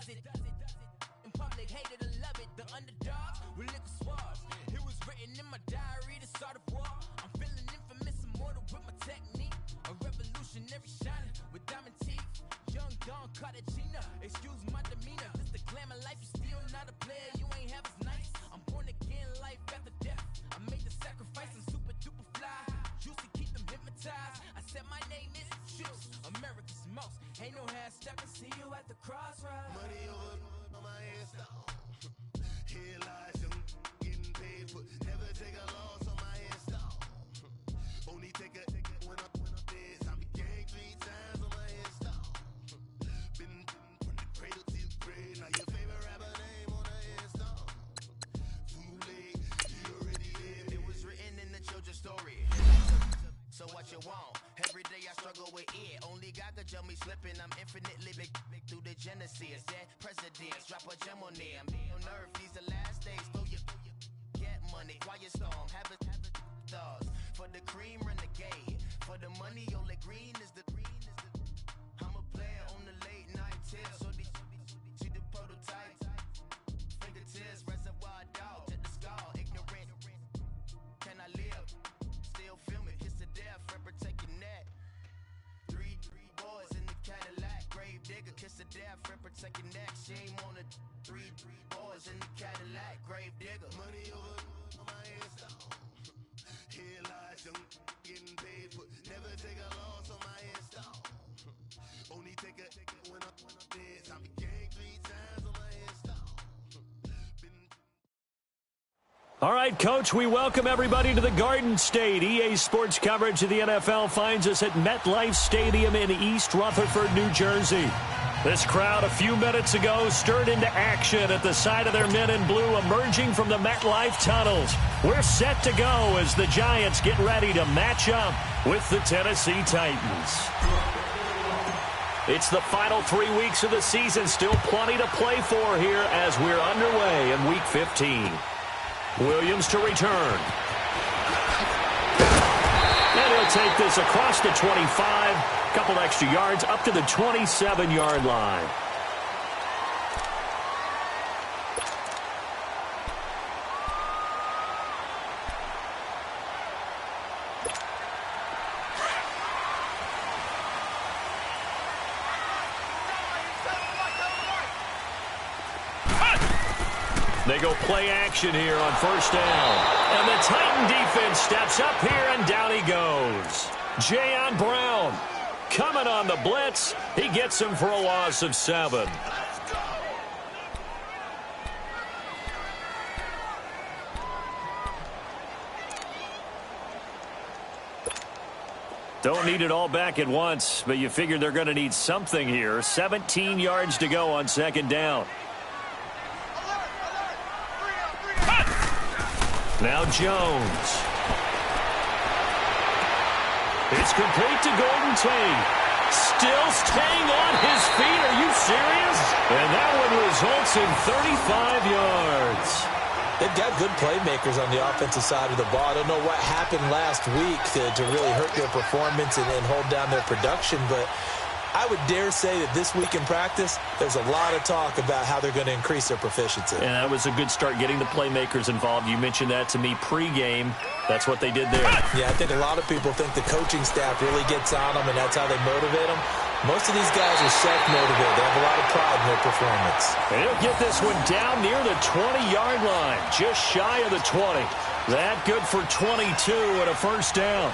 does it. In public, hated or love it. The underdogs with liquor swabs. It was written in my diary, the start of war. I'm feeling infamous, immortal with my technique. A revolutionary shining with diamond teeth. Young Don Cartagena, excuse my demeanor. This the glamour life, you still not a player, you ain't half as nice. I'm born again, life after death. I made the sacrifice, I'm super duper fly. Juicy, keep them hypnotized. I said my name is Juice, America's most. Ain't no half stepping, see you at the crossroads. Money over on my ass down. Here lies young, getting paid, but never take a loss on my ass down. Only take a when I'm dead. I be gang 3 times on my ass down. Been from the cradle to the grave. Now your favorite rapper name on the ass down. Too late, you already lived. It was written in the children's story. So what you want? Every day I struggle with it. Only God could tell me slipping. I'm infinitely big through the genesis. Dead presidents, drop a gem on them. On earth, these the last days. Throw your get money, quiet storm. Have it stars. For the cream, renegade. For the money, only green is the. I'm a player on the late night tips. So these see the prototype. Fingertips, reservoir dog. To the skull, ignorant. Can I live? Still film it. Kiss to death, rep protect your neck. Three boys in the Cadillac. Grave digger, kiss to death, rep protect your neck. Shame on the three boys in the Cadillac. Grave digger. Money over on my ass down. Here lies young, getting paid, but never take a loss on my ass down. Only take a when I'm dead. I be gang 3 times on my ass down. All right, Coach, we welcome everybody to the Garden State. EA Sports coverage of the NFL finds us at MetLife Stadium in East Rutherford, New Jersey. This crowd a few minutes ago stirred into action at the side of their men in blue emerging from the MetLife tunnels. We're set to go as the Giants get ready to match up with the Tennessee Titans. It's the final 3 weeks of the season. Still plenty to play for here as we're underway in Week 15. Williams to return. And he'll take this across the 25. Couple extra yards up to the 27-yard line. They go play action here on first down. And the Titan defense steps up here, and down he goes. Jayon Brown coming on the blitz. He gets him for a loss of 7. Don't need it all back at once, but you figure they're going to need something here. 17 yards to go on second down. Now Jones. It's complete to Golden Tate. Still staying on his feet. Are you serious? And that one results in 35 yards. They've got good playmakers on the offensive side of the ball. I don't know what happened last week to really hurt their performance and hold down their production, but I would dare say that this week in practice, there's a lot of talk about how they're going to increase their proficiency. And that was a good start getting the playmakers involved. You mentioned that to me pregame. That's what they did there. Yeah, I think a lot of people think the coaching staff really gets on them, and that's how they motivate them. Most of these guys are self-motivated. They have a lot of pride in their performance. And he'll get this one down near the 20-yard line, just shy of the 20. That good for 22 and a first down.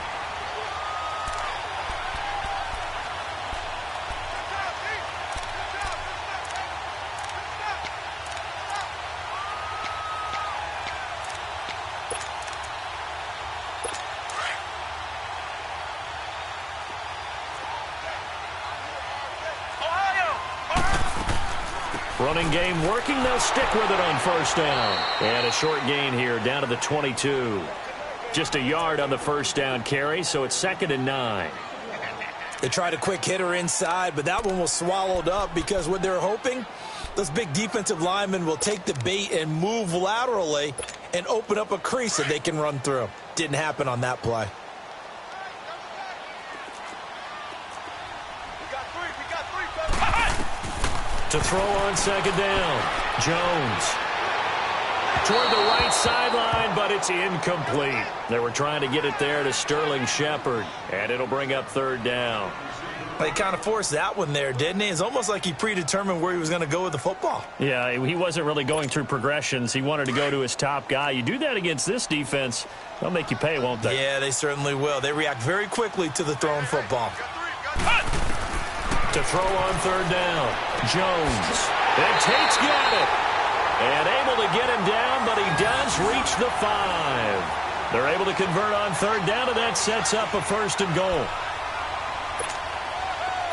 Running game working. They'll stick with it on first down. And a short gain here down to the 22. Just a yard on the first down carry, so it's 2nd and 9. They tried a quick hitter inside, but that one was swallowed up because what they're hoping, those big defensive linemen will take the bait and move laterally and open up a crease that they can run through. Didn't happen on that play. To throw on second down, Jones. Toward the right sideline, but it's incomplete. They were trying to get it there to Sterling Shepard, and it'll bring up third down. He kind of forced that one there, didn't he? It's almost like he predetermined where he was going to go with the football. Yeah, he wasn't really going through progressions. He wanted to go to his top guy. You do that against this defense, they'll make you pay, won't they? Yeah, they certainly will. They react very quickly to the thrown football. To throw on third down, Jones. And Tate's got it. And able to get him down, but he does reach the 5. They're able to convert on third down, and that sets up a first and goal.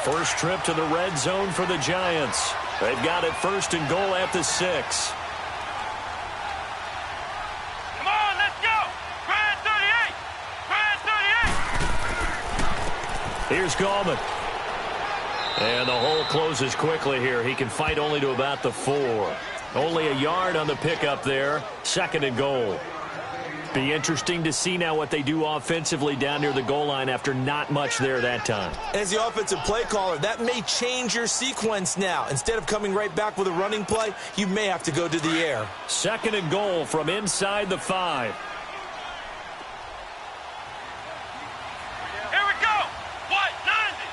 First trip to the red zone for the Giants. They've got it first and goal at the 6. Come on, let's go! Grand 38! Grand 38! Here's Gallman. And the hole closes quickly here. He can fight only to about the 4. Only a yard on the pickup there. Second and goal. Be interesting to see now what they do offensively down near the goal line after not much there that time. As the offensive play caller, that may change your sequence now. Instead of coming right back with a running play, you may have to go to the air. Second and goal from inside the 5. Here we go! What? 90!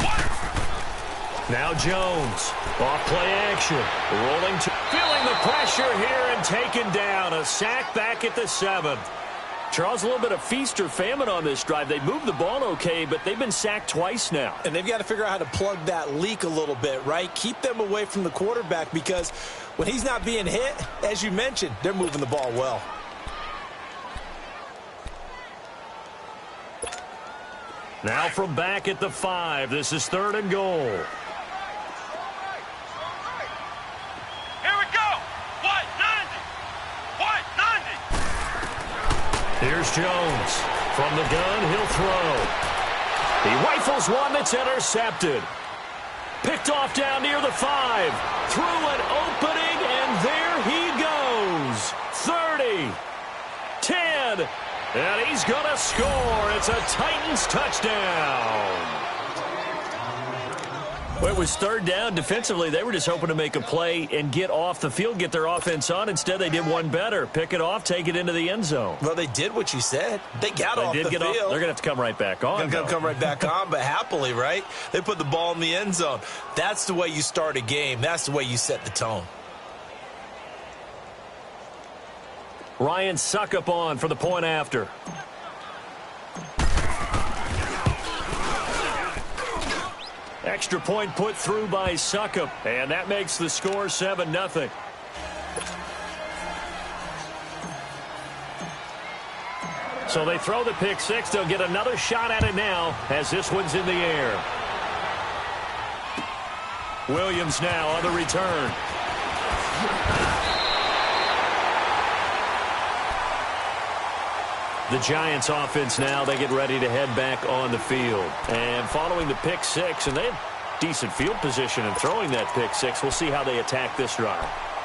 What? Now Jones. Off play action. Rolling to... Feeling the pressure here and taken down. A sack back at the 7. Charles, a little bit of feast or famine on this drive. They moved the ball okay, but they've been sacked twice now. And they've got to figure out how to plug that leak a little bit, right? Keep them away from the quarterback because when he's not being hit, as you mentioned, they're moving the ball well. Now from back at the 5. This is third and goal. Here's Jones. From the gun, he'll throw. He rifles one that's intercepted. Picked off down near the 5. Through an opening, and there he goes. 30. 10. And he's going to score. It's a Titans touchdown. Well, it was third down. Defensively, they were just hoping to make a play and get off the field, get their offense on. Instead, they did one better. Pick it off, take it into the end zone. Well, they did what you said. They got off the field. They're going to have to come right back on. They're going to come right back on, but happily, right? They put the ball in the end zone. That's the way you start a game. That's the way you set the tone. Ryan Suckup on for the point after. Extra point put through by Suckup, and that makes the score 7-0. So they throw the pick 6. They'll get another shot at it now as this one's in the air. Williams now on the return. The Giants offense now, they get ready to head back on the field. And following the pick 6, and they have decent field position in throwing that pick 6. We'll see how they attack this drive.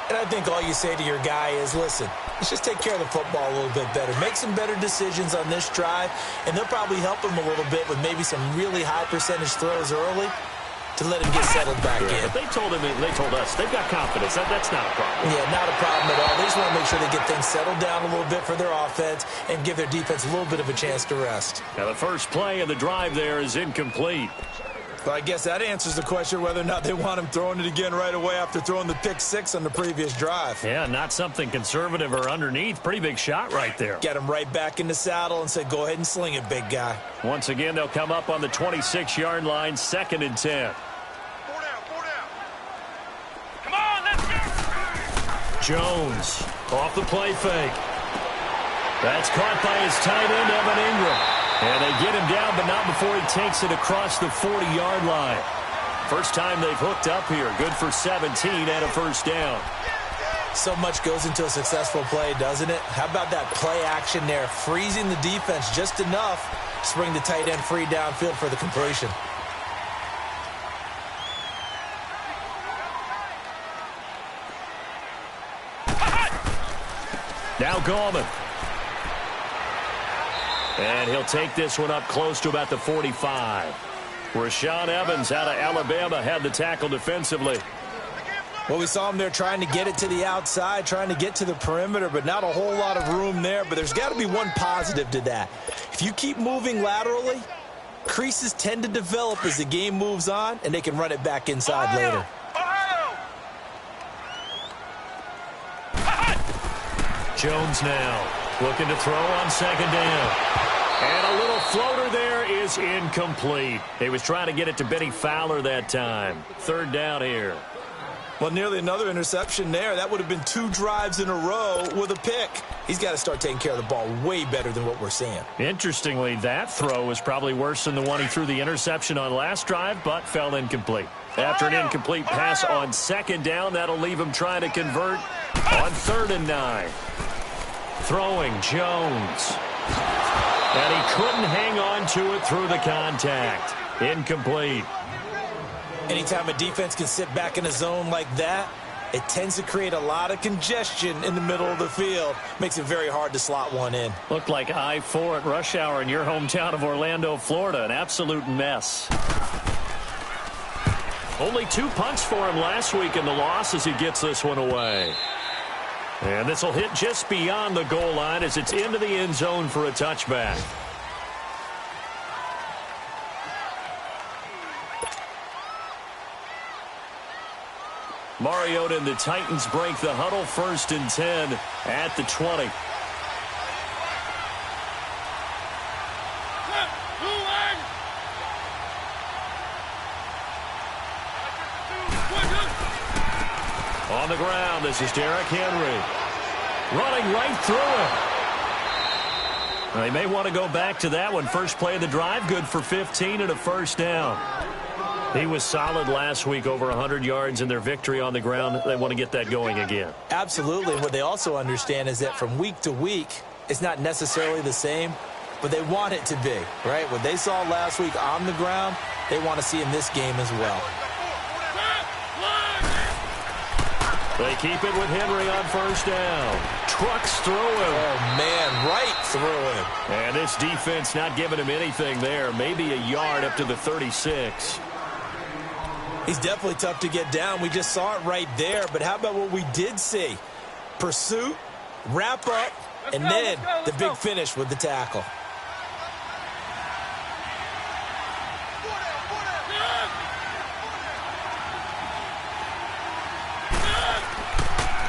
And I think all you say to your guy is, listen, let's just take care of the football a little bit better. Make some better decisions on this drive, and they'll probably help him a little bit with maybe some really high percentage throws early to let him get settled back in. But they told us, they've got confidence. That's not a problem. Yeah, not a problem at all. They just want to make sure they get things settled down a little bit for their offense and give their defense a little bit of a chance to rest. Now, the first play of the drive there is incomplete. Well, I guess that answers the question whether or not they want him throwing it again right away after throwing the pick 6 on the previous drive. Yeah, not something conservative or underneath. Pretty big shot right there. Get him right back in the saddle and say, go ahead and sling it, big guy. Once again, they'll come up on the 26-yard line, 2nd and 10. Jones off the play fake. That's caught by his tight end, Evan Ingram. And they get him down, but not before he takes it across the 40-yard line. First time they've hooked up here. Good for 17 and a first down. So much goes into a successful play, doesn't it? How about that play action there? Freezing the defense just enough to bring the tight end free downfield for the completion. Now Gallman. And he'll take this one up close to about the 45. Rashaan Evans out of Alabama had the tackle defensively. Well, we saw him there trying to get it to the outside, trying to get to the perimeter, but not a whole lot of room there. But there's got to be one positive to that. If you keep moving laterally, creases tend to develop as the game moves on, and they can run it back inside later. Jones now looking to throw on second down. And a little floater there is incomplete. He was trying to get it to Benny Fowler that time. Third down here. Well, nearly another interception there. That would have been 2 drives in a row with a pick. He's got to start taking care of the ball way better than what we're seeing. Interestingly, that throw was probably worse than the one he threw the interception on last drive, but fell incomplete. After an incomplete pass on second down, that'll leave him trying to convert on 3rd and 9. Throwing Jones. And he couldn't hang on to it through the contact. Incomplete. Anytime a defense can sit back in a zone like that, it tends to create a lot of congestion in the middle of the field. Makes it very hard to slot one in. Looked like I-4 at rush hour in your hometown of Orlando, Florida. An absolute mess. Only 2 punts for him last week in the loss as he gets this one away. And this will hit just beyond the goal line as it's into the end zone for a touchback. Mariota and the Titans break the huddle. 1st and 10 at the 20. On the ground, this is Derrick Henry. Running right through him. They may want to go back to that one. First play of the drive, good for 15 and a first down. He was solid last week, over 100 yards in their victory on the ground. They want to get that going again. Absolutely. What they also understand is that from week to week, it's not necessarily the same, but they want it to be, right? What they saw last week on the ground, they want to see in this game as well. They keep it with Henry on first down. Trucks through him. Oh, man, right through him. And this defense not giving him anything there. Maybe a yard up to the 36. He's definitely tough to get down. We just saw it right there. But how about what we did see? Pursuit, wrap up, and then the big finish with the tackle.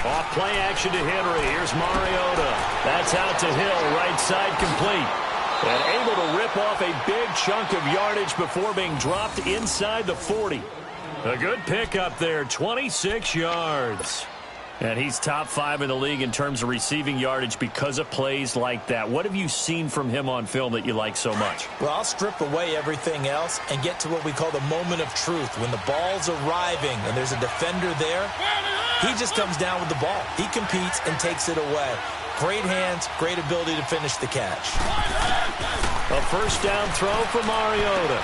Off play action to Henry. Here's Mariota. That's out to Hill. Right side complete. And able to rip off a big chunk of yardage before being dropped inside the 40. A good pickup there, 26 yards. And he's top 5 in the league in terms of receiving yardage because of plays like that. What have you seen from him on film that you like so much? Well, I'll strip away everything else and get to what we call the moment of truth. When the ball's arriving and there's a defender there, he just comes down with the ball. He competes and takes it away. Great hands, great ability to finish the catch. A first down throw for Mariota.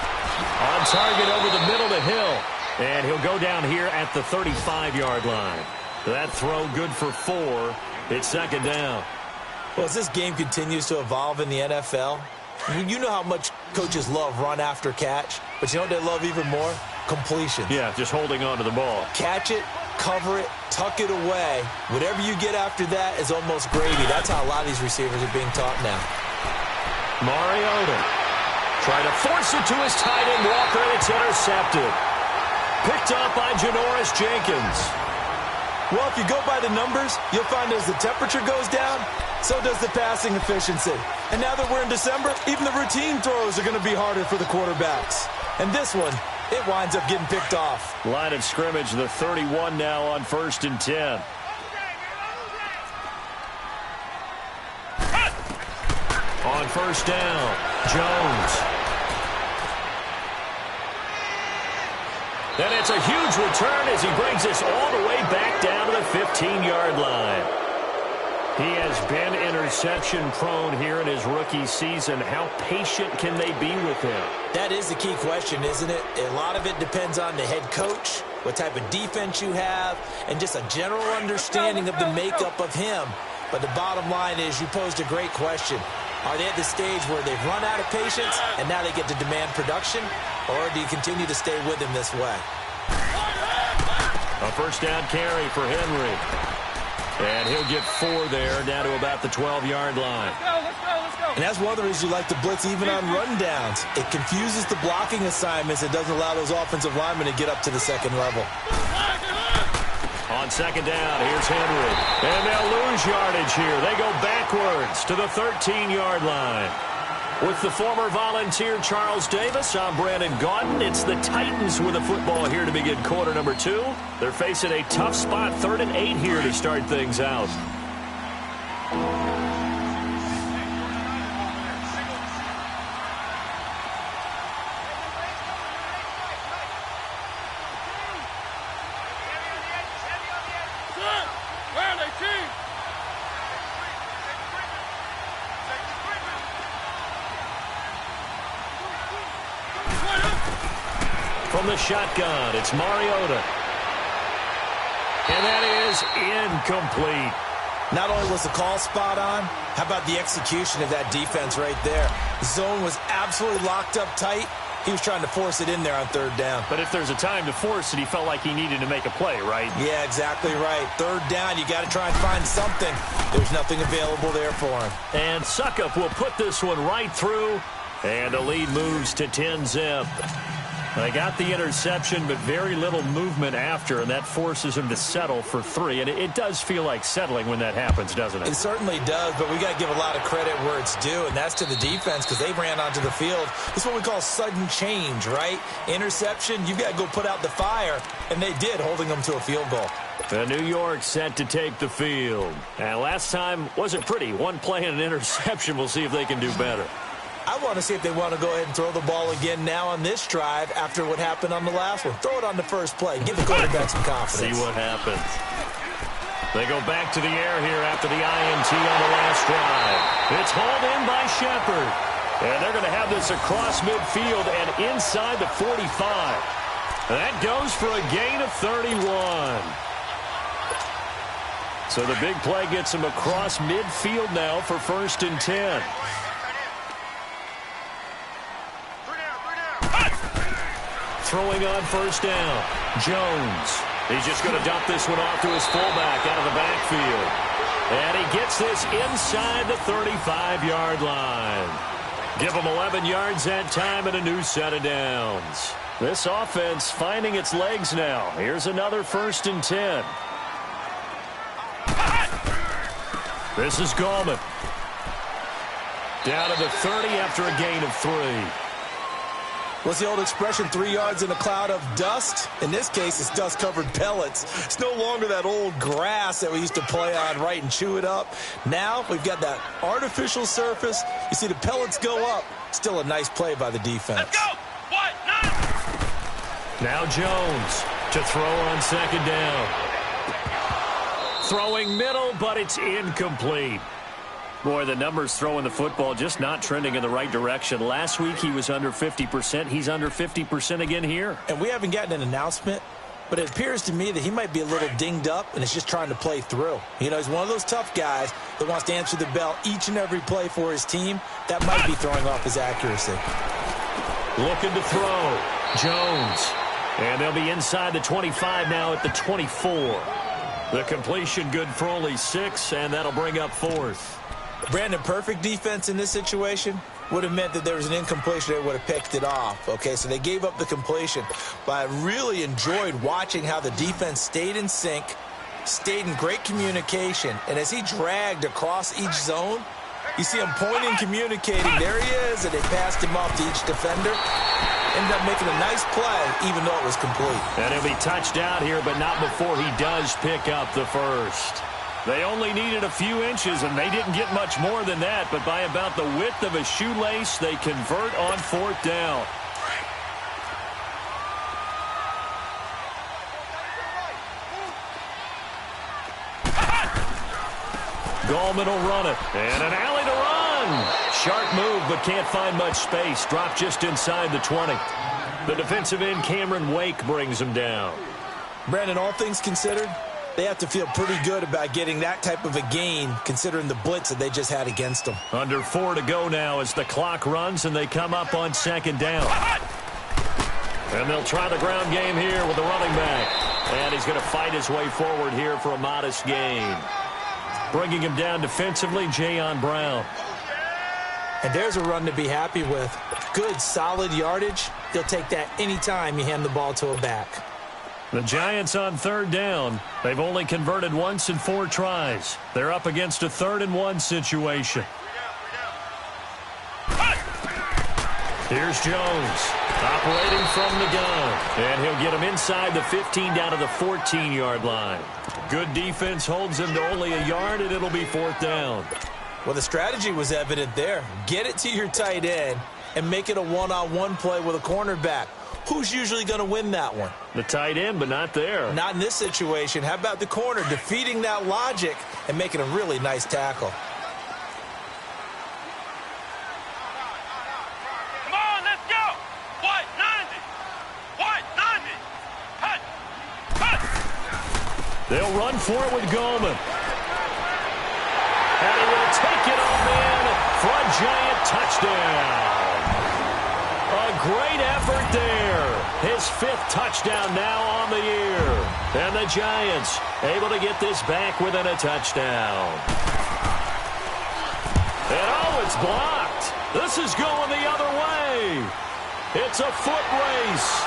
On target over the middle to Hill. And he'll go down here at the 35-yard line. That throw good for 4. It's second down. Well, as this game continues to evolve in the NFL, you know how much coaches love run after catch, but you know what they love even more? Completion. Yeah, just holding on to the ball. Catch it, cover it, tuck it away. Whatever you get after that is almost gravy. That's how a lot of these receivers are being taught now. Mariota trying to force it to his tight end Walker, and it's intercepted. Picked up by Janoris Jenkins. Well, if you go by the numbers, you'll find as the temperature goes down, so does the passing efficiency. And now that we're in December, even the routine throws are going to be harder for the quarterbacks. And this one, it winds up getting picked off. Line of scrimmage, the 31 now on 1st and 10. On first down, Jones. And it's a huge return as he brings us all the way back down to the 15-yard line. He has been interception prone here in his rookie season. How patient can they be with him? That is the key question, isn't it? A lot of it depends on the head coach, what type of defense you have, and just a general understanding of the makeup of him. But the bottom line is you posed a great question. Are they at the stage where they've run out of patience and now they get to demand production? Or do you continue to stay with him this way? A first down carry for Henry. And he'll get 4 there, down to about the 12-yard line. Let's go. And that's one of the reasons you like to blitz even on rundowns. It confuses the blocking assignments. It doesn't allow those offensive linemen to get up to the second level. On second down, here's Henry. And they'll lose yardage here. They go backwards to the 13-yard line. With the former Volunteer Charles Davis, I'm Brandon Gaudin. It's the Titans with the football here to begin quarter number 2. They're facing a tough spot, 3rd and 8 here to start things out. From the shotgun, it's Mariota. And that is incomplete. Not only was the call spot on, how about the execution of that defense right there? The zone was absolutely locked up tight. He was trying to force it in there on 3rd down. But if there's a time to force it, he felt like he needed to make a play, right? Yeah, exactly right. 3rd down, you got to try and find something. There's nothing available there for him. And Suckup will put this one right through. And the lead moves to 10-zip. They got the interception, but very little movement after, and that forces him to settle for 3. And it does feel like settling when that happens, doesn't it? It certainly does, but we got to give a lot of credit where it's due, and that's to the defense because they ran onto the field. This is what we call sudden change, right? Interception, you got to go put out the fire, and they did, holding them to a field goal. The New York set to take the field. And last time wasn't pretty. One play and an interception. We'll see if they can do better. I want to see if they want to go ahead and throw the ball again now on this drive after what happened on the last one. Throw it on the first play. Give the quarterback some confidence. See what happens. They go back to the air here after the INT on the last drive. It's hauled in by Shepard. And they're going to have this across midfield and inside the 45. That goes for a gain of 31. So the big play gets him across midfield now for 1st and 10. Throwing on 1st down. Jones. He's just going to dump this one off to his fullback out of the backfield. And he gets this inside the 35-yard line. Give him 11 yards that time and a new set of downs. This offense finding its legs now. Here's another 1st and 10. This is Gallman. Down to the 30 after a gain of 3. What's the old expression, 3 yards in a cloud of dust? In this case, it's dust-covered pellets. It's no longer that old grass that we used to play on, right, and chew it up. Now we've got that artificial surface. You see the pellets go up. Still a nice play by the defense. Let's go. What? 9. Now Jones to throw on 2nd down. Throwing middle, but it's incomplete. Boy, the numbers throwing the football just not trending in the right direction. Last week he was under 50%. He's under 50% again here. And we haven't gotten an announcement, but it appears to me that he might be a little dinged up and is just trying to play through. You know, he's one of those tough guys that wants to answer the bell each and every play for his team. That might be throwing off his accuracy. Looking to throw. Jones. And they'll be inside the 25 now at the 24. The completion good for only 6, and that'll bring up 4th. Brandon, perfect defense in this situation would have meant that there was an incompletion. They would have picked it off. Okay, so they gave up the completion. But I really enjoyed watching how the defense stayed in sync, stayed in great communication. And as he dragged across each zone, you see him pointing, communicating. There he is, and they passed him off to each defender. Ended up making a nice play, even though it was complete. And he'll be touched out here, but not before he does pick up the first. They only needed a few inches, and they didn't get much more than that. But by about the width of a shoelace, they convert on 4th down. Gallman will run it. And an alley to run. Sharp move, but can't find much space. Dropped just inside the 20. The defensive end, Cameron Wake, brings him down. Brandon, all things considered, they have to feel pretty good about getting that type of a gain, considering the blitz that they just had against them. Under 4 to go now as the clock runs, and they come up on 2nd down. And they'll try the ground game here with the running back. And he's going to fight his way forward here for a modest gain. Bringing him down defensively, Jayon Brown. And there's a run to be happy with. Good, solid yardage. He'll take that anytime you hand the ball to a back. The Giants on third down. They've only converted once in 4 tries. They're up against a 3rd-and-1 situation. Here's Jones, operating from the gun. And he'll get him inside the 15 down to the 14-yard line. Good defense holds him to only a yard, and it'll be 4th down. Well, the strategy was evident there. Get it to your tight end and make it a one-on-one play with a cornerback. Who's usually going to win that one? The tight end, but not there. Not in this situation. How about the corner defeating that logic and making a really nice tackle? Come on, let's go. White 90. White 90. Cut. Cut. They'll run for it with Goldman. And he will take it on in for a Giant touchdown. A great effort there. His 5th touchdown now on the year. And the Giants able to get this back within a touchdown. And it's blocked. This is going the other way. It's a foot race.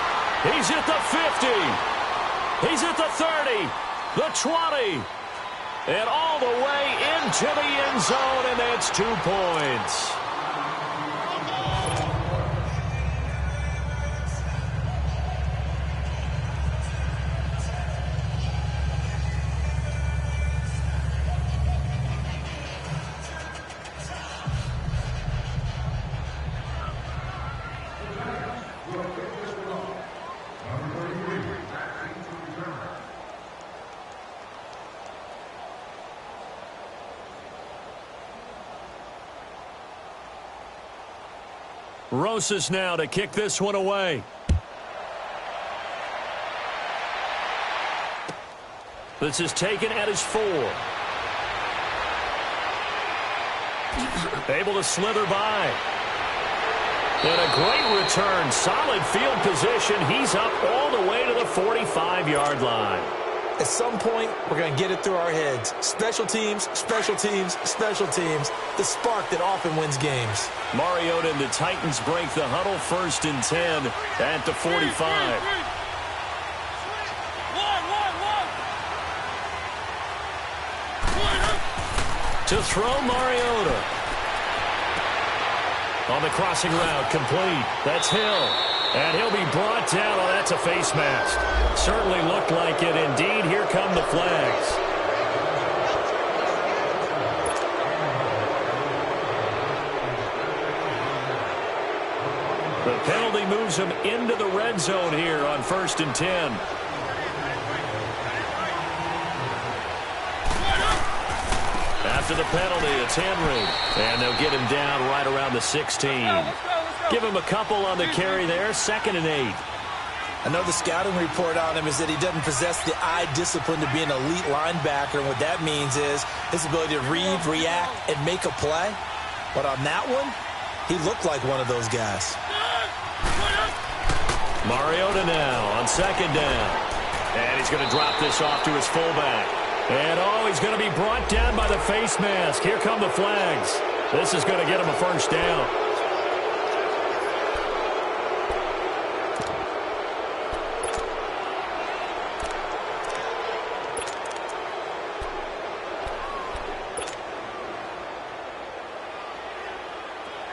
He's at the 50. He's at the 30, the 20, and all the way into the end zone, and that's 2 points. Rosas now to kick this one away. This is taken at his 4. Able to slither by. And a great return. Solid field position. He's up all the way to the 45-yard line. At some point, we're going to get it through our heads. Special teams, special teams, special teams. The spark that often wins games. Mariota and the Titans break the huddle, 1st and 10 at the 45. To throw, Mariota. On the crossing route, complete. That's Hill. And he'll be brought down. Oh, that's a face mask. Certainly looked like it. Indeed, here come the flags. The penalty moves him into the red zone here on 1st and 10. After the penalty, it's Henry. And they'll get him down right around the 16. Give him a couple on the carry there. 2nd and 8. I know the scouting report on him is that he doesn't possess the eye discipline to be an elite linebacker. And what that means is his ability to read, react, and make a play. But on that one, he looked like one of those guys. Mariota now on 2nd down. And he's going to drop this off to his fullback. And, he's going to be brought down by the face mask. Here come the flags. This is going to get him a 1st down.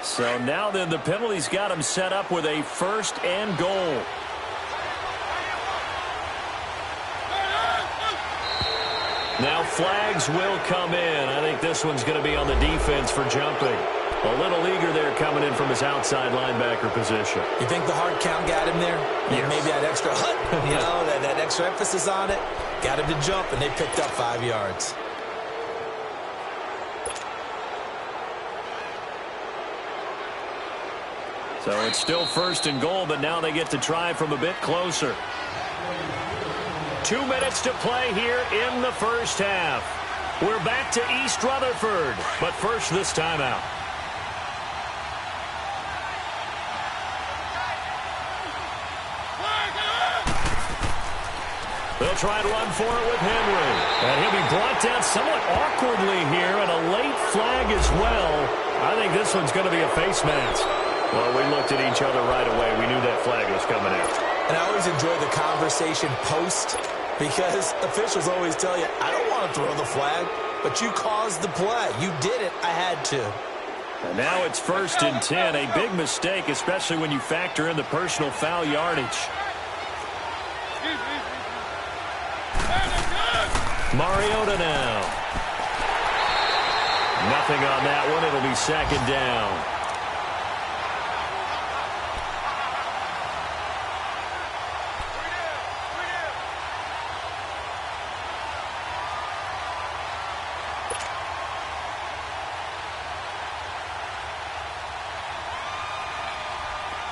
So now then the penalty's got him set up with a 1st and goal. Now flags will come in. I think this one's going to be on the defense for jumping. A little eager there coming in from his outside linebacker position. You think the hard count got him there? Yes. Maybe that extra that extra emphasis on it got him to jump, and they picked up 5 yards. So it's still 1st and goal, but now they get to try from a bit closer. 2 minutes to play here in the 1st half. We're back to East Rutherford, but first this timeout. They'll try to run for it with Henry. And he'll be brought down somewhat awkwardly here, and a late flag as well. I think this one's going to be a face mask. Well, we looked at each other right away. We knew that flag was coming out. And I always enjoy the conversation post, because officials always tell you, I don't want to throw the flag, but you caused the play. You did it. I had to. And now it's 1st and 10. A big mistake, especially when you factor in the personal foul yardage. Mariota now. Nothing on that one. It'll be 2nd down.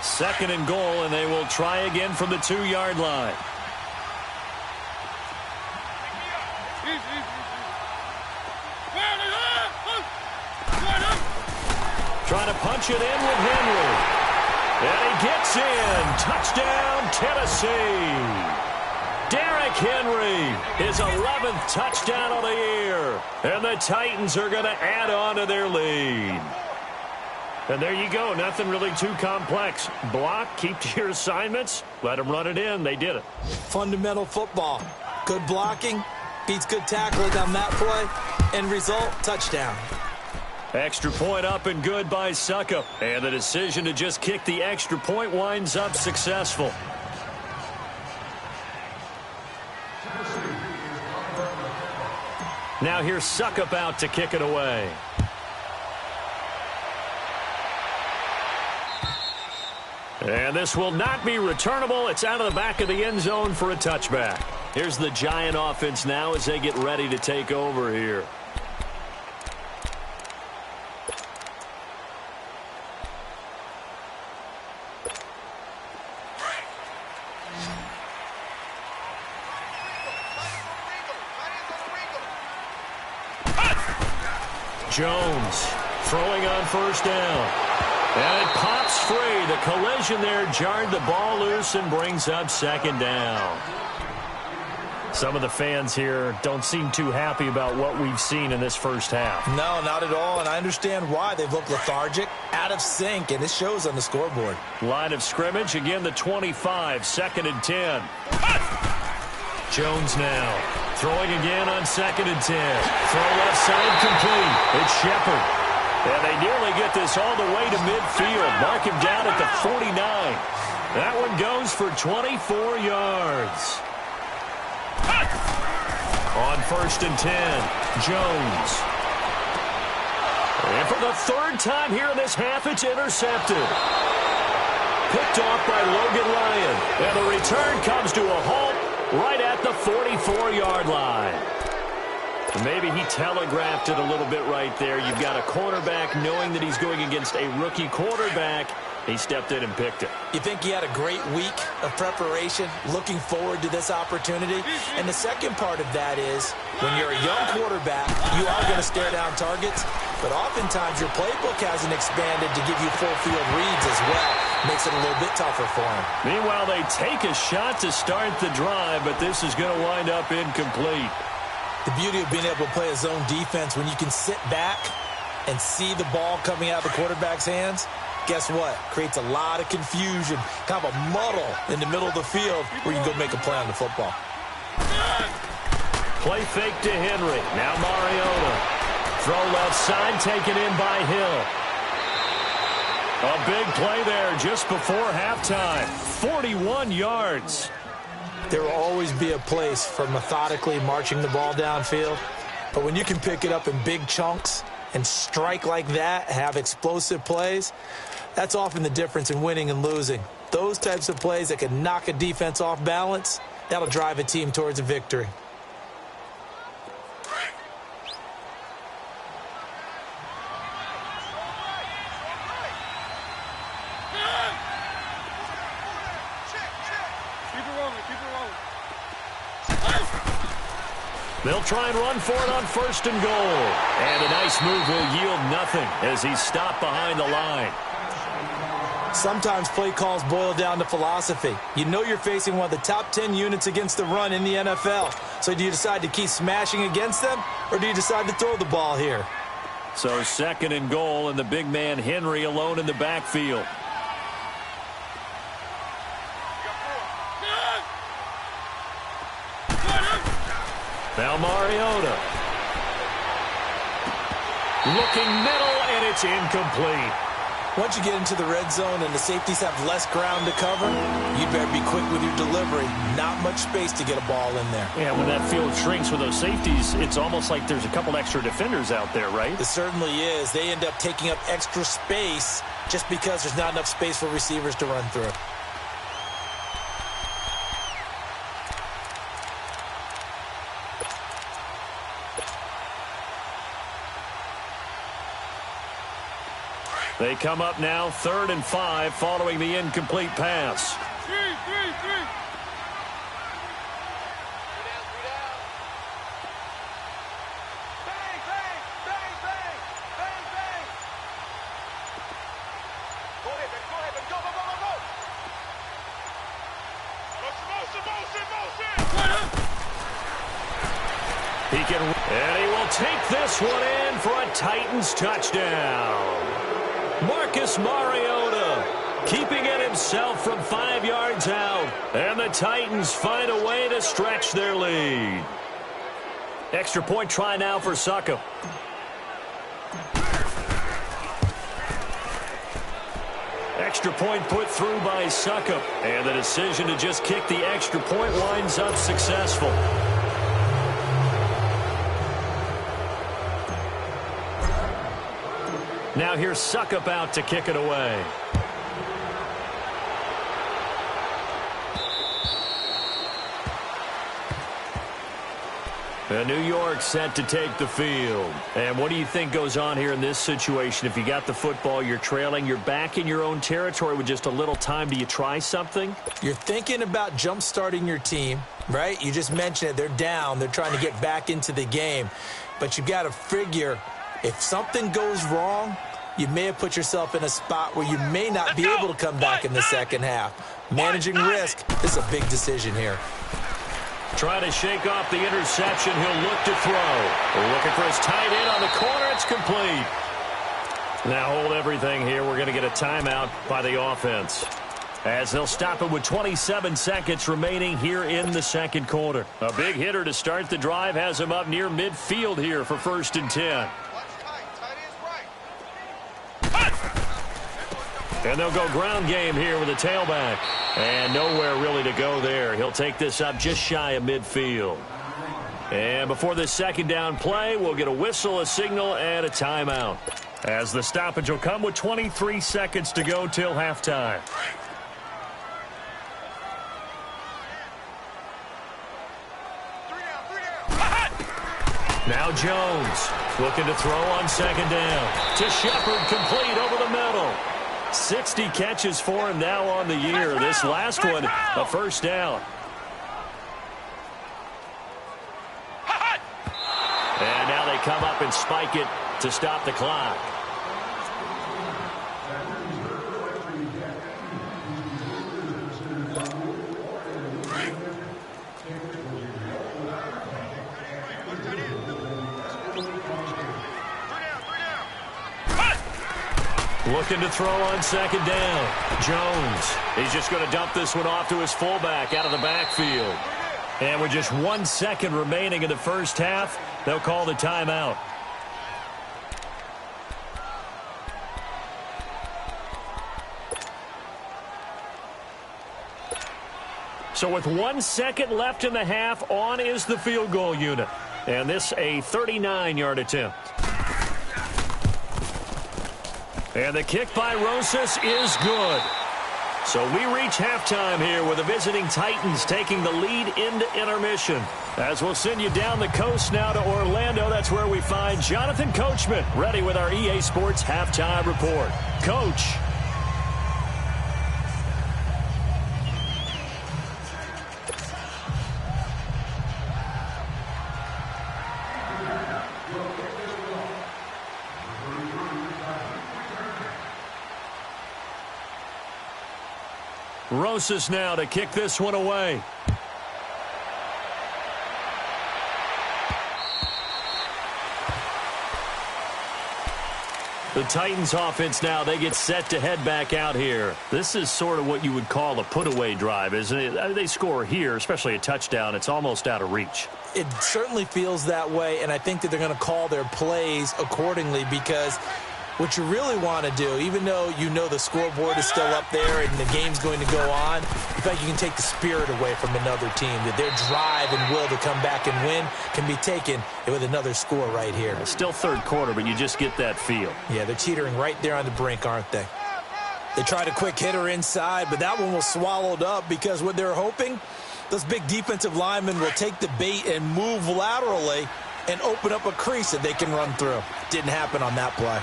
Second and goal, and they will try again from the 2-yard line. Trying to punch it in with Henry. And he gets in. Touchdown, Tennessee. Derrick Henry, his 11th touchdown of the year. And the Titans are going to add on to their lead. And there you go. Nothing really too complex. Block, keep to your assignments, let them run it in. They did it. Fundamental football. Good blocking beats good tackling on that play. End result, touchdown. Extra point up and good by Suckup. And the decision to just kick the extra point winds up successful. Now here's Suckup out to kick it away. And this will not be returnable. It's out of the back of the end zone for a touchback. Here's the Giant offense now as they get ready to take over here. Jones throwing on 1st down. And it pops free. The collision there jarred the ball loose and brings up 2nd down. Some of the fans here don't seem too happy about what we've seen in this first half. No, not at all, and I understand why. They've looked lethargic, out of sync, and it shows on the scoreboard. Line of scrimmage, again the 25, 2nd and 10. Jones now throwing again on 2nd and 10. Throw left side complete. It's Shepard. And they nearly get this all the way to midfield. Mark him down at the 49. That one goes for 24 yards. On 1st and 10, Jones. And for the 3rd time here in this half, it's intercepted. Picked off by Logan Ryan. And the return comes to a halt right at the 44-yard line. Maybe he telegraphed it a little bit right there. You've got a quarterback knowing that he's going against a rookie quarterback. He stepped in and picked it. You think he had a great week of preparation, looking forward to this opportunity? And the second part of that is, when you're a young quarterback, you are going to stare down targets, but oftentimes your playbook hasn't expanded to give you full field reads as well. Makes it a little bit tougher for him. Meanwhile, they take a shot to start the drive, but this is going to wind up incomplete. The beauty of being able to play a zone defense when you can sit back and see the ball coming out of the quarterback's hands, guess what? Creates a lot of confusion, kind of a muddle in the middle of the field where you can go make a play on the football. Play fake to Henry. Now Mariota. Throw left side, taken in by Hill. A big play there just before halftime. 41 yards. There will always be a place for methodically marching the ball downfield. But when you can pick it up in big chunks and strike like that, have explosive plays, that's often the difference in winning and losing. Those types of plays that can knock a defense off balance, that'll drive a team towards a victory. They'll try and run for it on 1st and goal. And a nice move will yield nothing as he's stopped behind the line. Sometimes play calls boil down to philosophy. You know you're facing one of the top 10 units against the run in the NFL. So do you decide to keep smashing against them, or do you decide to throw the ball here? So 2nd and goal, and the big man Henry alone in the backfield. Now Mariota. Looking middle, and it's incomplete. Once you get into the red zone and the safeties have less ground to cover, you better be quick with your delivery. Not much space to get a ball in there. Yeah, when that field shrinks with those safeties, it's almost like there's a couple extra defenders out there, right? It certainly is. They end up taking up extra space just because there's not enough space for receivers to run through. They come up now 3rd and 5 following the incomplete pass. And he will take this one in for a Titans touchdown. Marcus Mariota keeping it himself from 5 yards out. And the Titans find a way to stretch their lead. Extra point try now for Succop. Extra point put through by Succop. And the decision to just kick the extra point winds up successful. Now here's Succop out to kick it away. And New York set to take the field. And what do you think goes on here in this situation? If you got the football, you're trailing, you're back in your own territory with just a little time. Do you try something? You're thinking about jump-starting your team, right? You just mentioned it. They're down. They're trying to get back into the game. But you've got to figure, if something goes wrong, you may have put yourself in a spot where you may not be able to come back in the second half. Managing risk is a big decision here. Trying to shake off the interception. He'll look to throw. Looking for his tight end on the corner. It's complete. Now hold everything here. We're going to get a timeout by the offense, as they'll stop it with 27 seconds remaining here in the second quarter. A big hitter to start the drive has him up near midfield here for 1st and 10. And they'll go ground game here with a tailback. And nowhere really to go there. He'll take this up just shy of midfield. And before this second down play, we'll get a whistle, a signal, and a timeout, as the stoppage will come with 23 seconds to go till halftime. Now Jones looking to throw on second down. To Shepard, complete over the middle. 60 catches for him now on the year. This last one, a first down. And now they come up and spike it to stop the clock. Looking to throw on second down. Jones. He's just going to dump this one off to his fullback out of the backfield. And with just 1 second remaining in the first half, they'll call the timeout. So with 1 second left in the half, on is the field goal unit. And this a 39-yard attempt. And the kick by Rosas is good. So we reach halftime here with the visiting Titans taking the lead into intermission. As we'll send you down the coast now to Orlando, that's where we find Jonathan Coachman ready with our EA Sports Halftime Report. Coach. Rosas now to kick this one away. The Titans offense now, they get set to head back out here. This is sort of what you would call a put-away drive, isn't it? They score here, especially a touchdown. It's almost out of reach. It certainly feels that way, and I think that they're going to call their plays accordingly, because what you really want to do, even though you know the scoreboard is still up there and the game's going to go on, in fact, you can take the spirit away from another team, that their drive and will to come back and win can be taken with another score right here. Still third quarter, but you just get that feel. Yeah, they're teetering right there on the brink, aren't they? They tried a quick hitter inside, but that one was swallowed up because what they're hoping, those big defensive linemen will take the bait and move laterally and open up a crease that they can run through. Didn't happen on that play.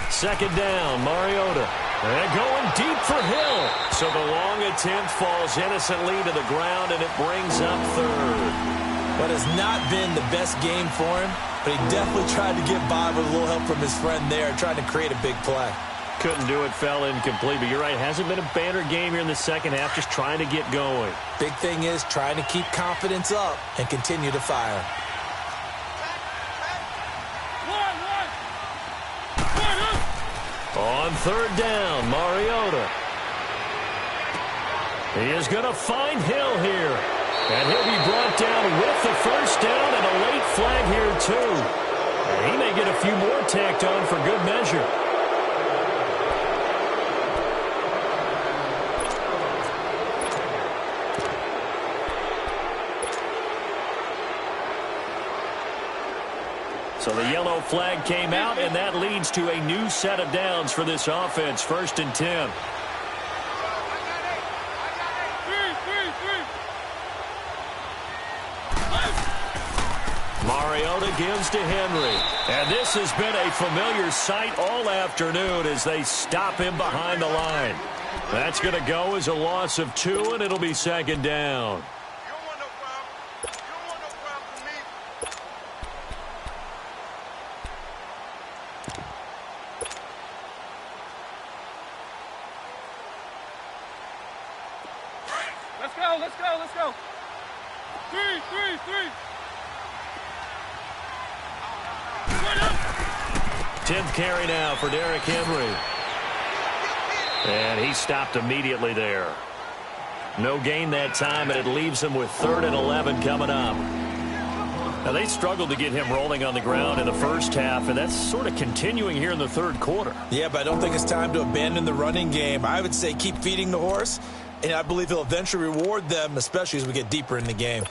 Second down, Mariota. They're going deep for Hill. So the long attempt falls innocently to the ground, and it brings up third. But it's not been the best game for him, but he definitely tried to get by with a little help from his friend there, trying to create a big play. Couldn't do it, fell incomplete. But you're right, hasn't been a banner game here in the second half, just trying to get going. Big thing is trying to keep confidence up and continue to fire. On third down, Mariota. He is going to find Hill here. And he'll be brought down with the first down and a late flag here, too. And he may get a few more tacked on for good measure. So the yellow flag came out, and that leads to a new set of downs for this offense. 1st and 10. Mariota gives to Henry. And this has been a familiar sight all afternoon as they stop him behind the line. That's going to go as a loss of 2, and it'll be 2nd down. Let's go. 3. 10th carry now for Derrick Henry. And he stopped immediately there. No gain that time, and it leaves him with 3rd and 11 coming up. Now, they struggled to get him rolling on the ground in the first half, and that's sort of continuing here in the third quarter. Yeah, but I don't think it's time to abandon the running game. I would say keep feeding the horse, and I believe he'll eventually reward them, especially as we get deeper in the game.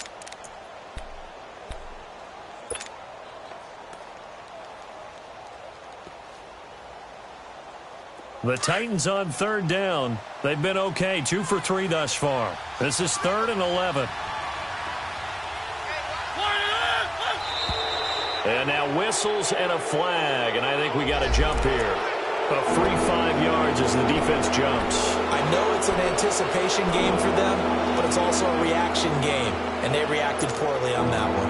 The Titans on third down. They've been okay, 2 for 3 thus far. This is 3rd and 11. And now whistles and a flag, and I think we got a jump here. A free 5 yards as the defense jumps. I know it's an anticipation game for them, but it's also a reaction game, and they reacted poorly on that one.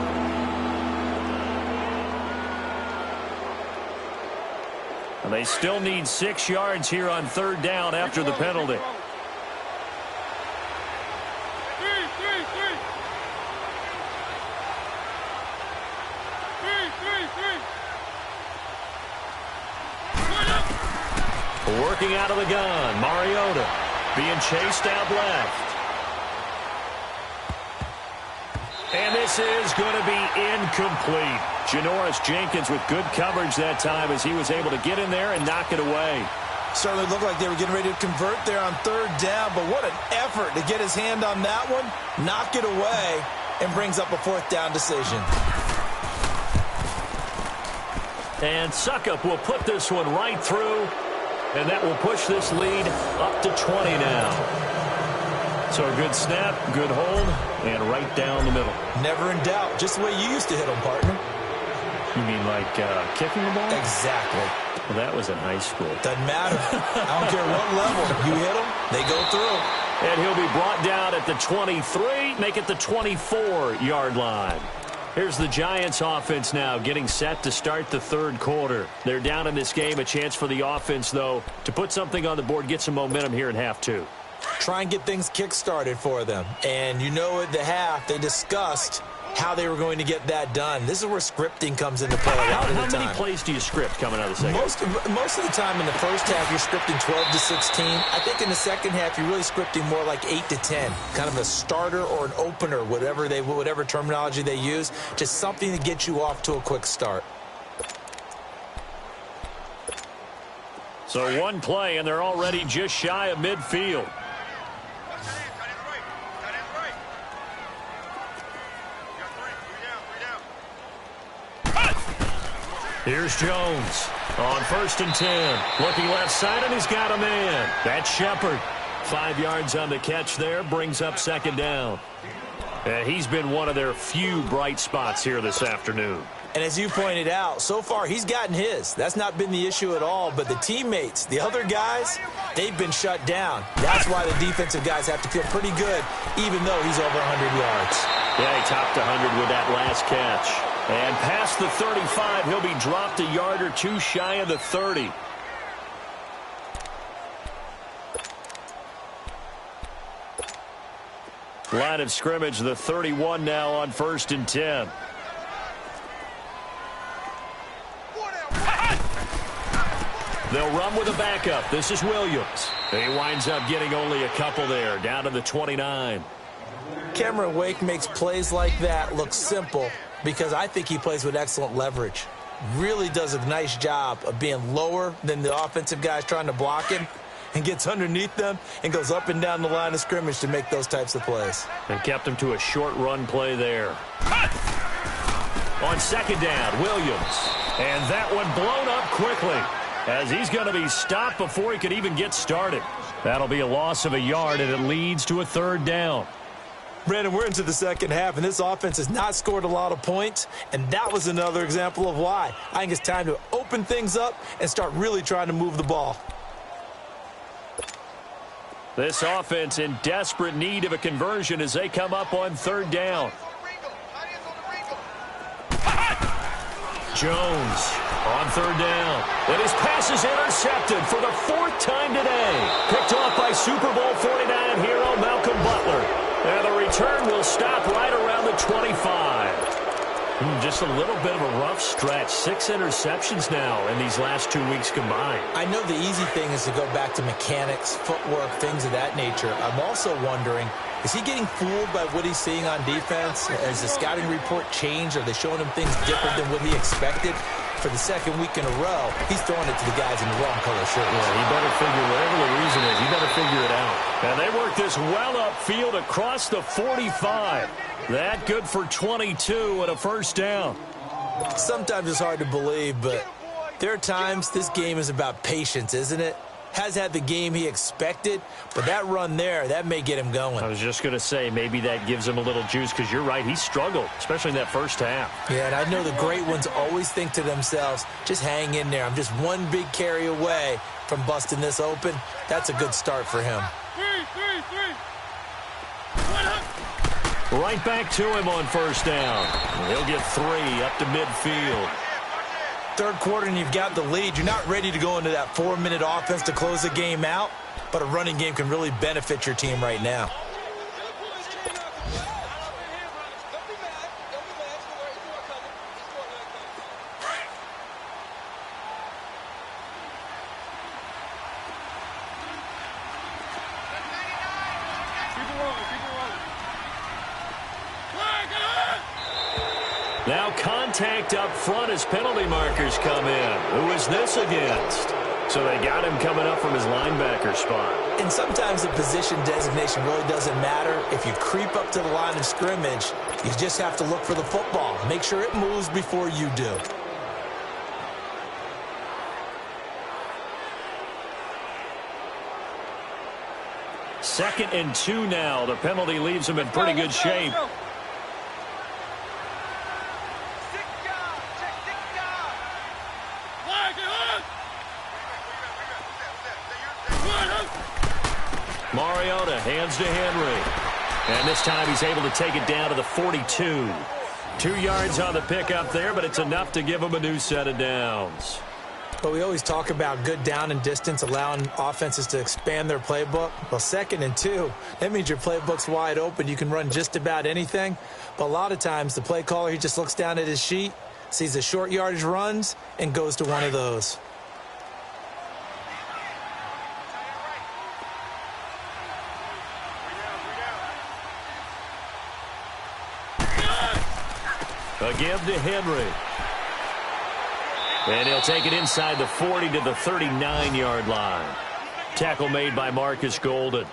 And they still need 6 yards here on third down after the penalty. Working out of the gun, Mariota being chased out left. And this is going to be incomplete. Janoris Jenkins with good coverage that time as he was able to get in there and knock it away. Certainly looked like they were getting ready to convert there on third down, but what an effort to get his hand on that one, knock it away, and brings up a 4th down decision. And Suckup will put this one right through, and that will push this lead up to 20 now. So a good snap, good hold, and right down the middle. Never in doubt. Just the way you used to hit them, partner. You mean like kicking the ball? Exactly. Well, that was in high school. Doesn't matter. I don't care what level. You hit them, they go through. And he'll be brought down at the 23, make it the 24-yard line. Here's the Giants offense now getting set to start the third quarter. They're down in this game. A chance for the offense, though, to put something on the board, get some momentum here in half two. Try and get things kick-started for them. And you know at the half, they discussed how they were going to get that done. This is where scripting comes into play a lot of the time. How many plays do you script coming out of the second? Most of the time in the first half, you're scripting 12 to 16. I think in the second half, you're really scripting more like 8 to 10. Kind of a starter or an opener, whatever terminology they use. Just something to get you off to a quick start. So one play, and they're already just shy of midfield. Here's Jones on 1st and 10. Looking left side, and he's got a man. That's Shepard. 5 yards on the catch there, brings up second down. And he's been one of their few bright spots here this afternoon. And as you pointed out, so far he's gotten his. That's not been the issue at all. But the teammates, the other guys, they've been shut down. That's why the defensive guys have to feel pretty good, even though he's over 100 yards. Yeah, he topped 100 with that last catch. And past the 35, he'll be dropped a yard or two shy of the 30. Line of scrimmage, the 31 now on 1st and 10. They'll run with a backup. This is Williams. He winds up getting only a couple there, down to the 29. Cameron Wake makes plays like that look simple because I think he plays with excellent leverage. Really does a nice job of being lower than the offensive guys trying to block him and gets underneath them and goes up and down the line of scrimmage to make those types of plays. And kept him to a short run play there. On second down, Williams. And that one blown up quickly as he's going to be stopped before he could even get started. That'll be a loss of a yard, and it leads to a third down. Brandon, we're into the second half, and this offense has not scored a lot of points, and that was another example of why. I think it's time to open things up and start really trying to move the ball. This offense in desperate need of a conversion as they come up on third down. Jones on third down. And his pass is intercepted for the 4th time today. Picked off by Super Bowl 49 hero Malcolm Butler. And the return will stop right around the 25. Just a little bit of a rough stretch. 6 interceptions now in these last 2 weeks combined. I know the easy thing is to go back to mechanics, footwork, things of that nature. I'm also wondering, is he getting fooled by what he's seeing on defense? Has the scouting report changed? Are they showing him things different than what he expected? For the second week in a row, he's throwing it to the guys in the wrong color shirts. Yeah, he better figure, whatever the reason is, he better figure it out. And they work this well upfield across the 45. That good for 22 and a first down. Sometimes it's hard to believe, but there are times this game is about patience, isn't it? Has had the game he expected, but that run there, that may get him going. I was just going to say, maybe that gives him a little juice, because you're right, he struggled, especially in that first half. Yeah, and I know the great ones always think to themselves, just hang in there. I'm just one big carry away from busting this open. That's a good start for him. Right back to him on first down. He'll get 3 up to midfield. Third quarter and you've got the lead. You're not ready to go into that 4-minute offense to close the game out, but a running game can really benefit your team right now. Now contact up front as penalty markers come in. Who is this against? So they got him coming up from his linebacker spot. And sometimes the position designation really doesn't matter. If you creep up to the line of scrimmage, you just have to look for the football. Make sure it moves before you do. Second and 2 now. The penalty leaves him in pretty good shape. Mariota hands to Henry. And this time he's able to take it down to the 42. 2 yards on the pickup there, but it's enough to give them a new set of downs. But we always talk about good down and distance, allowing offenses to expand their playbook. Well, 2nd and 2, that means your playbook's wide open. You can run just about anything. But a lot of times, the play caller, he just looks down at his sheet, sees the short yardage runs, and goes to one of those. A give to Henry. And he'll take it inside the 40 to the 39-yard line. Tackle made by Marcus Golden.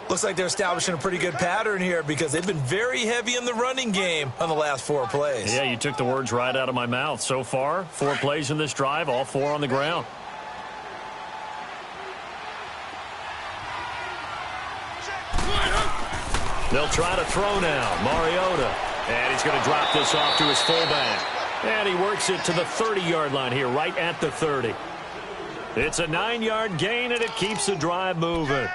Looks like they're establishing a pretty good pattern here because they've been very heavy in the running game on the last 4 plays. Yeah, you took the words right out of my mouth. So far, 4 plays in this drive, all 4 on the ground. They'll try to throw now. Mariota. And he's going to drop this off to his fullback. And he works it to the 30-yard line here, right at the 30. It's a 9-yard gain, and it keeps the drive moving.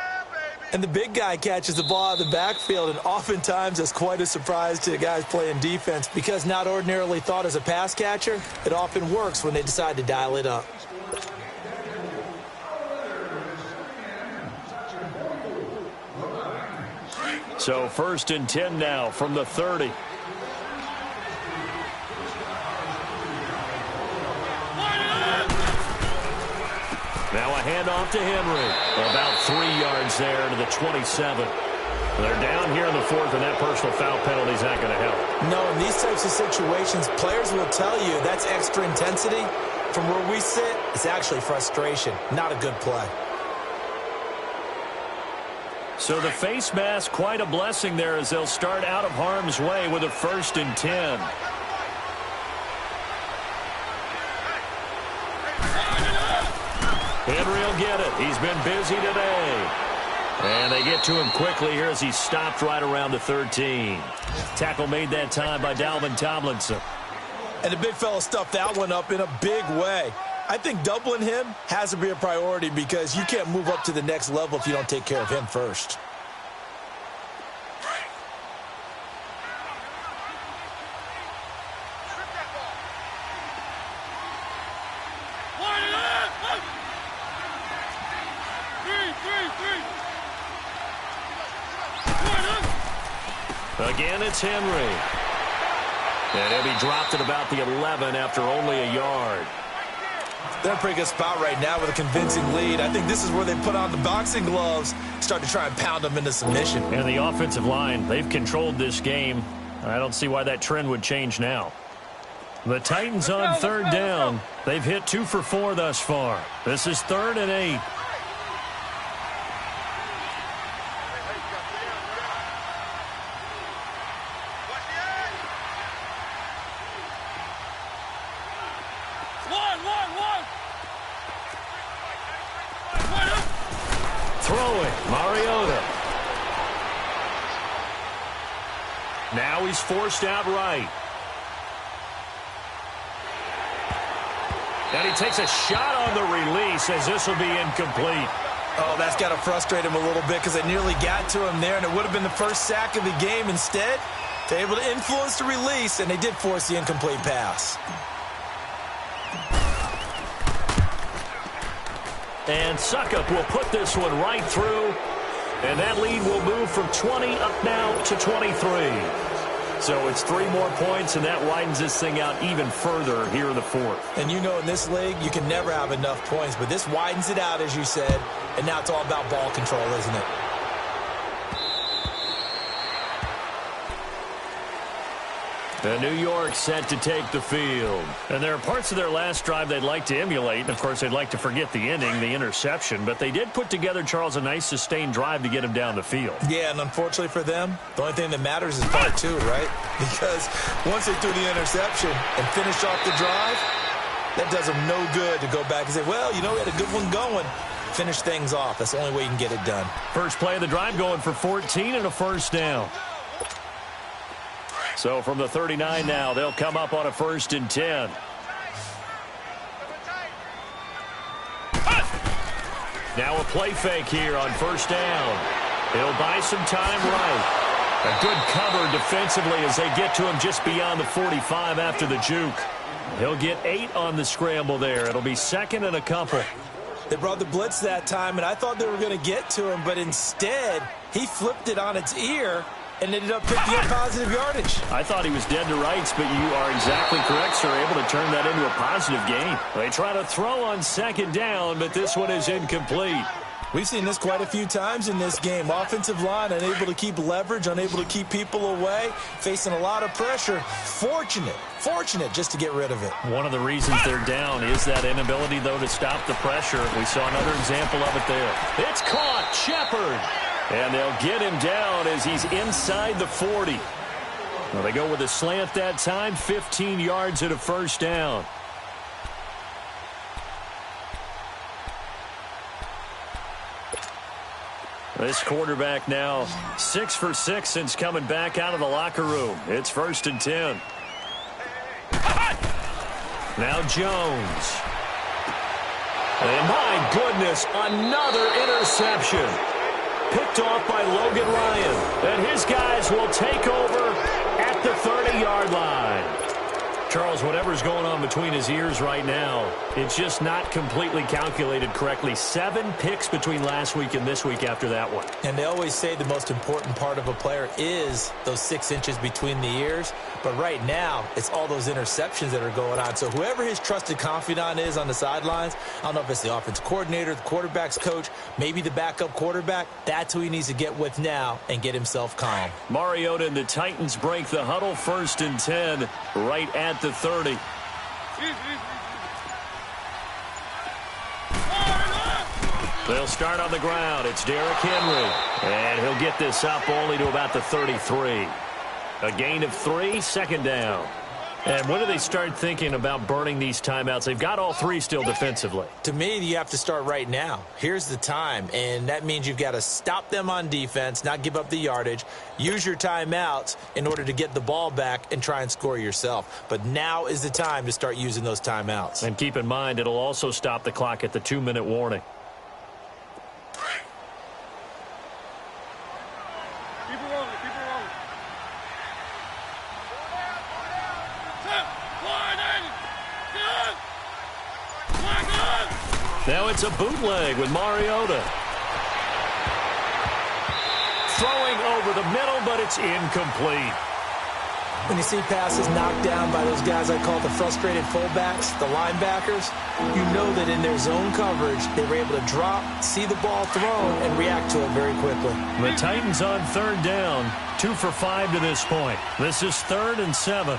And the big guy catches the ball out of the backfield, and oftentimes that's quite a surprise to the guys playing defense because not ordinarily thought as a pass catcher, it often works when they decide to dial it up. So 1st and 10 now from the 30. Now a handoff to Henry. About 3 yards there to the 27. They're down here in the 4th, and that personal foul penalty is not going to help. No, in these types of situations, players will tell you that's extra intensity. From where we sit, it's actually frustration, not a good play. So the face mask, quite a blessing there as they'll start out of harm's way with a 1st and 10. Henry will get it. He's been busy today. And they get to him quickly here as he stopped right around the 13. Tackle made that time by Dalvin Tomlinson. And the big fella stuffed that one up in a big way. I think doubling him has to be a priority because you can't move up to the next level if you don't take care of him first. Again, it's Henry. And he'll be dropped at about the 11 after only a yard. They're in a pretty good spot right now with a convincing lead. I think this is where they put on the boxing gloves, start to try and pound them into submission. And the offensive line, they've controlled this game. I don't see why that trend would change now. The Titans on 3rd down. They've hit 2 for 4 thus far. This is 3rd and 8. Throwing, Mariota. Now he's forced out right. And he takes a shot on the release as this will be incomplete. Oh, that's got to frustrate him a little bit because they nearly got to him there, and it would have been the first sack of the game. Instead, they're able to influence the release, and they did force the incomplete pass. And Suckup will put this one right through. And that lead will move from 20 up now to 23. So it's 3 more points, and that widens this thing out even further here in the 4th. And you know in this league, you can never have enough points. But this widens it out, as you said. And now it's all about ball control, isn't it? And New York set to take the field. And there are parts of their last drive they'd like to emulate. And, of course, they'd like to forget the ending, the interception. But they did put together, Charles, a nice sustained drive to get him down the field. Yeah, and unfortunately for them, the only thing that matters is part 2, right? Because once they threw the interception and finished off the drive, that does them no good to go back and say, well, you know, we had a good one going. Finish things off. That's the only way you can get it done. First play of the drive going for 14 and a first down. So from the 39 now, they'll come up on a 1st and 10. Now a play fake here on 1st down. He'll buy some time right. A good cover defensively as they get to him just beyond the 45 after the juke. He'll get 8 on the scramble there. It'll be second and a couple. They brought the blitz that time, and I thought they were going to get to him, but instead he flipped it on its ear and ended up picking up positive yardage. I thought he was dead to rights, but you are exactly correct, sir. Able to turn that into a positive gain. They try to throw on second down, but this one is incomplete. We've seen this quite a few times in this game. Offensive line unable to keep leverage, unable to keep people away, facing a lot of pressure. Fortunate just to get rid of it. One of the reasons they're down is that inability, though, to stop the pressure. We saw another example of it there. It's caught. Shepard. And they'll get him down as he's inside the 40. Well, they go with a slant that time, 15 yards at a first down. This quarterback now 6 for 6 since coming back out of the locker room. It's 1st and 10. Now Jones. And my goodness, another interception. Picked off by Logan Ryan. And his guys will take over at the 30-yard line. Charles, whatever's going on between his ears right now, it's just not completely calculated correctly. 7 picks between last week and this week after that one. And they always say the most important part of a player is those 6 inches between the ears. But right now, it's all those interceptions that are going on. So whoever his trusted confidant is on the sidelines, I don't know if it's the offensive coordinator, the quarterback's coach, maybe the backup quarterback, that's who he needs to get with now and get himself calm. Mariota and the Titans break the huddle, 1st and 10, right at the 30. They'll start on the ground. It's Derrick Henry. And he'll get this up only to about the 33. A gain of 3, second down. And when do they start thinking about burning these timeouts? They've got all 3 still defensively. To me, you have to start right now. Here's the time, and that means you've got to stop them on defense, not give up the yardage, use your timeouts in order to get the ball back and try and score yourself. But now is the time to start using those timeouts. And keep in mind, it'll also stop the clock at the 2-minute warning. Now it's a bootleg with Mariota. Throwing over the middle, but it's incomplete. When you see passes knocked down by those guys I call the frustrated fullbacks, the linebackers, you know that in their zone coverage, they were able to drop, see the ball thrown, and react to it very quickly. The Titans on 3rd down, 2 for 5 to this point. This is 3rd and 7.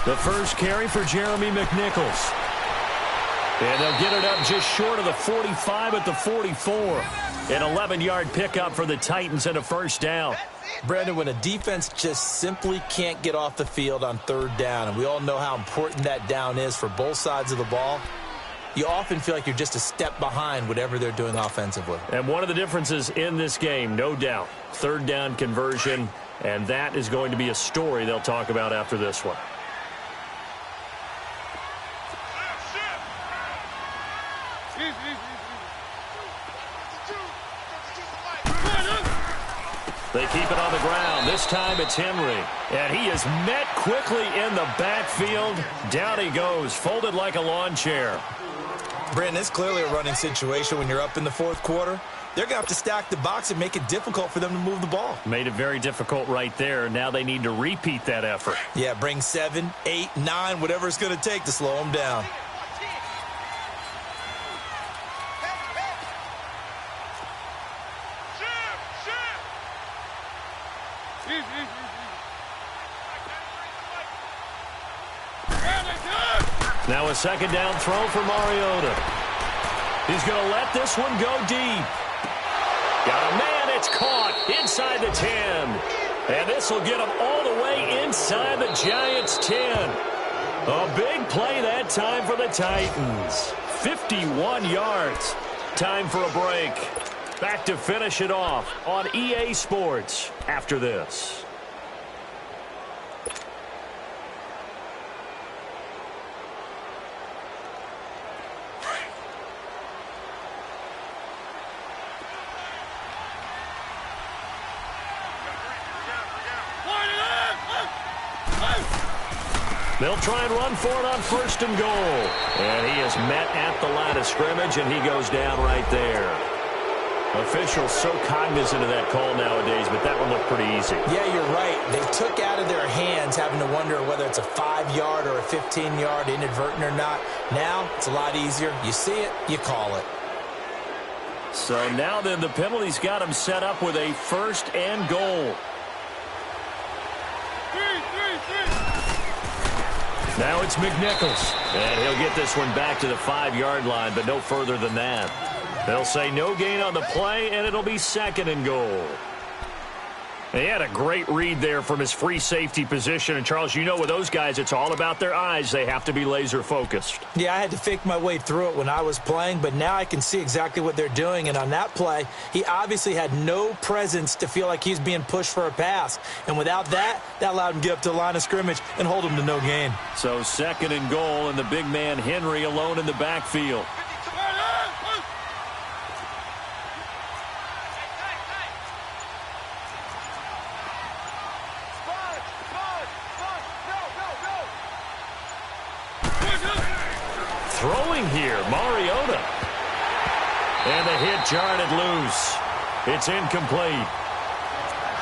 The first carry for Jeremy McNichols. And they'll get it up just short of the 45 at the 44. An 11-yard pickup for the Titans and a first down. Brandon, when a defense just simply can't get off the field on 3rd down, and we all know how important that down is for both sides of the ball, you often feel like you're just a step behind whatever they're doing offensively. And one of the differences in this game, no doubt, 3rd down conversion, and that is going to be a story they'll talk about after this one. They keep it on the ground. This time it's Henry. And he is met quickly in the backfield. Down he goes, folded like a lawn chair. Brandon, it's clearly a running situation when you're up in the 4th quarter. They're going to have to stack the box and make it difficult for them to move the ball. Made it very difficult right there. Now they need to repeat that effort. Yeah, bring 7, 8, 9, whatever it's going to take to slow them down. Now a 2nd down throw for Mariota. He's going to let this one go deep. Got a man, it's caught inside the 10. And this will get him all the way inside the Giants' 10. A big play that time for the Titans. 51 yards. Time for a break. Back to finish it off on EA Sports after this. They'll try and run for it on 1st and goal. And he is met at the line of scrimmage, and he goes down right there. Officials so cognizant of that call nowadays, but that one looked pretty easy. Yeah, you're right. They took out of their hands having to wonder whether it's a 5-yard or a 15-yard inadvertent or not. Now, it's a lot easier. You see it, you call it. So now then, the penalty's got him set up with a 1st and goal. Now it's McNichols, and he'll get this one back to the 5-yard line, but no further than that. They'll say no gain on the play, and it'll be 2nd and goal. He had a great read there from his free safety position. And, Charles, you know with those guys, it's all about their eyes. They have to be laser-focused. Yeah, I had to fake my way through it when I was playing, but now I can see exactly what they're doing. And on that play, he obviously had no presence to feel like he's being pushed for a pass. And without that, that allowed him to get up to the line of scrimmage and hold him to no gain. So 2nd and goal, and the big man Henry alone in the backfield. Throwing here, Mariota. And the hit jarred it loose. It's incomplete.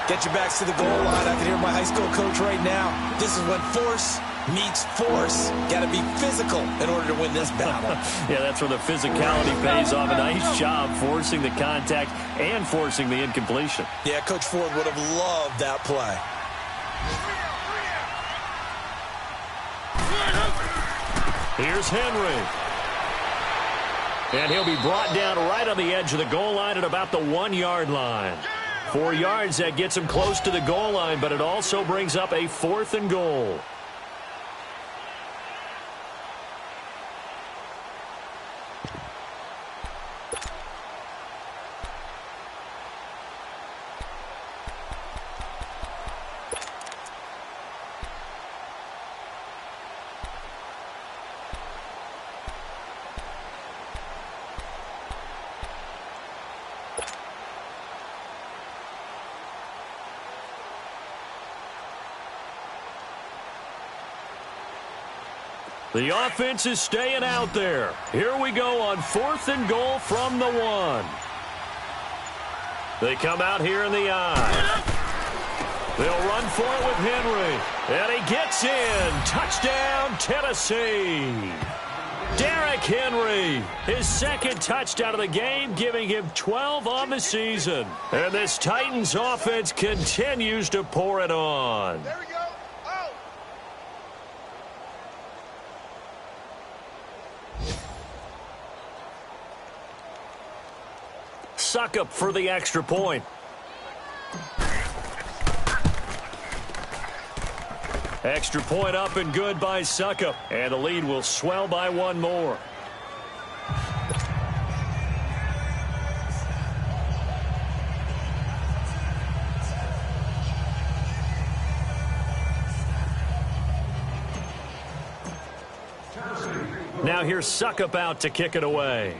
Get your backs to the goal line. I can hear my high school coach right now. This is when force meets force. Got to be physical in order to win this battle. Yeah, that's where the physicality pays off. A nice job forcing the contact and forcing the incompletion. Yeah, Coach Ford would have loved that play. Here's Henry. And he'll be brought down right on the edge of the goal line at about the 1-yard line. 4 yards, that gets him close to the goal line, but it also brings up a 4th and goal. The offense is staying out there. Here we go on 4th and goal from the 1. They come out here in the eye. They'll run for it with Henry. And he gets in. Touchdown, Tennessee. Derrick Henry, his 2nd touchdown of the game, giving him 12 on the season. And this Titans offense continues to pour it on. There we go. Suckup for the extra point. Extra point up and good by Suckup. And the lead will swell by 1 more. Now here's Suckup out to kick it away.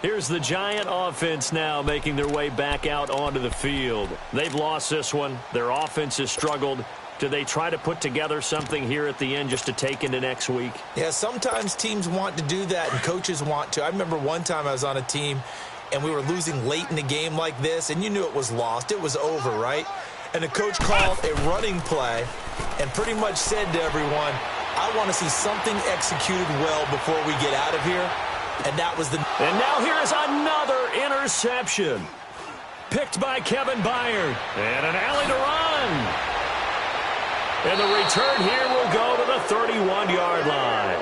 Here's the Giant offense now making their way back out onto the field. They've lost this one. Their offense has struggled. Do they try to put together something here at the end just to take into next week? Yeah, sometimes teams want to do that and coaches want to. I remember one time I was on a team and we were losing late in the game like this, and you knew it was lost. It was over, right? And the coach called a running play and pretty much said to everyone, I want to see something executed well before we get out of here. And that was the... And now here is another interception. Picked by Kevin Byard. And an alley to run. And the return here will go to the 31-yard line.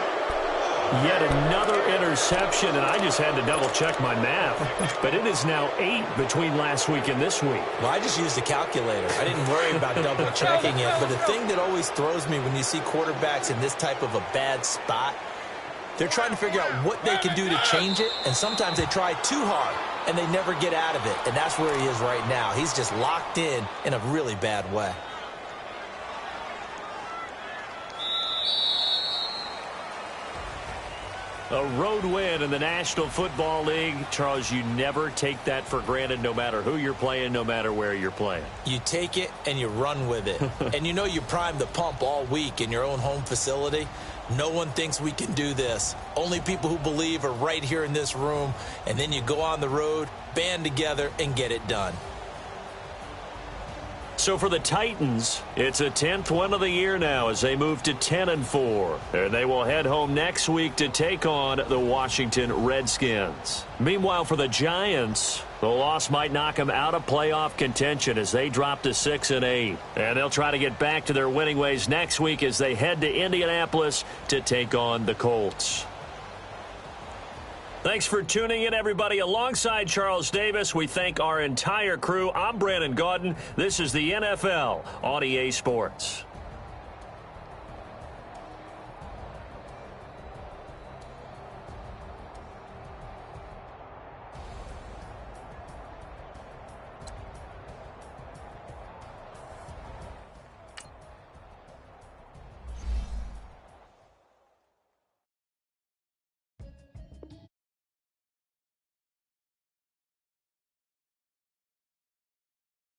Yet another interception, and I just had to double-check my math. But it is now 8 between last week and this week. Well, I just used a calculator. I didn't worry about double-checking it. But the thing that always throws me when you see quarterbacks in this type of a bad spot, they're trying to figure out what they can do to change it, and sometimes they try too hard, and they never get out of it. And that's where he is right now. He's just locked in a really bad way. A road win in the National Football League. Charles, you never take that for granted no matter who you're playing, no matter where you're playing. You take it and you run with it. And you know you primed the pump all week in your own home facility. No one thinks we can do this. Only people who believe are right here in this room. And then you go on the road, band together, and get it done. So for the Titans, it's a 10th win of the year now as they move to 10-4. And they will head home next week to take on the Washington Redskins. Meanwhile, for the Giants, the loss might knock them out of playoff contention as they drop to 6-8. And they'll try to get back to their winning ways next week as they head to Indianapolis to take on the Colts. Thanks for tuning in, everybody. Alongside Charles Davis, we thank our entire crew. I'm Brandon Gaudin. This is the NFL on EA Sports.